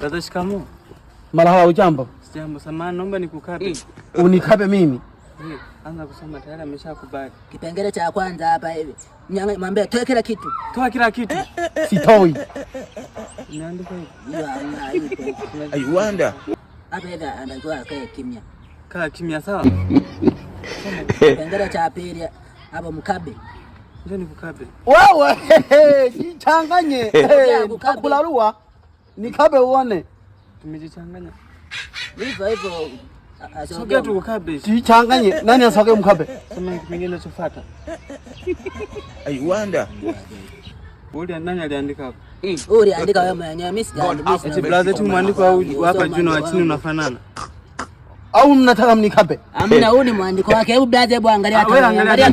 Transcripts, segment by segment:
Dada shikamoo. Marahaba, ujambo? Sijambo, samahani naomba nikukabe. Unikabe mimi? Anza kusoma tayari ameshakubali. Kipengele cha kwanza hapa hivi. Mwambie toe kila kitu. Toa kila kitu. Sitoi. Niandike hivi. I wonder. Hapa hivi anajua kae kimya. Kaa kimya sawa? Kipengele cha pili hapa mkabe. Ndio nikukabe. Wewe jichanganye. Kularua. Nikabe uone. Tumejichanganya. Hivyo hivyo. Sogea tukukabe. Jichanganye. Nani asoge mkabe? Sema kipengele chofuata. I wonder. Uli nani aliandika hapo? Uli andika wewe mwenyewe, mimi sijaandika. Eti blaza tu mwandiko hapa juu na wa chini unafanana. Au mnataka mnikabe? Amna, huu ni mwandiko wake. Hebu blaza, hebu angalia hata. Angalia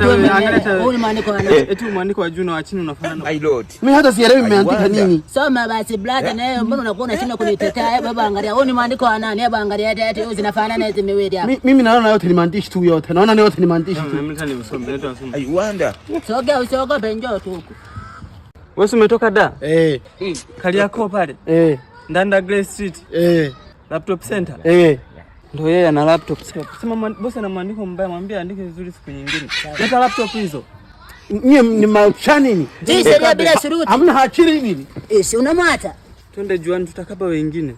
tu huu ni mwandiko wake. Eti mwandiko wa juu na wa chini unafanana. My lord. Mimi hata sielewi mmeandika nini. Soma basi blaza, na wewe mbona unakuwa unashinda kunitetea? Hebu angalia. Huu ni mwandiko wa nani? Hebu angalia hata hizo zinafanana hizo miwili hapa. Mimi naona yote ni maandishi tu yote. Naona yote ni maandishi tu. Mimi tani usome, ndio nasoma. I wonder. Sogea usiogope, njoo tu huko. Wewe umetoka da? Kariakoo pale. Ndanda Grace Street. Laptop Center. Ndio yeye ana laptop. Sema bosi ana maandiko mbaya, mwambie andike vizuri siku nyingine. Leta laptop hizo. Nyie ni machani ni. Sheria bila shuruti. Hamna hachiri nini? Si unamwata. Twende juani tutakaba wengine.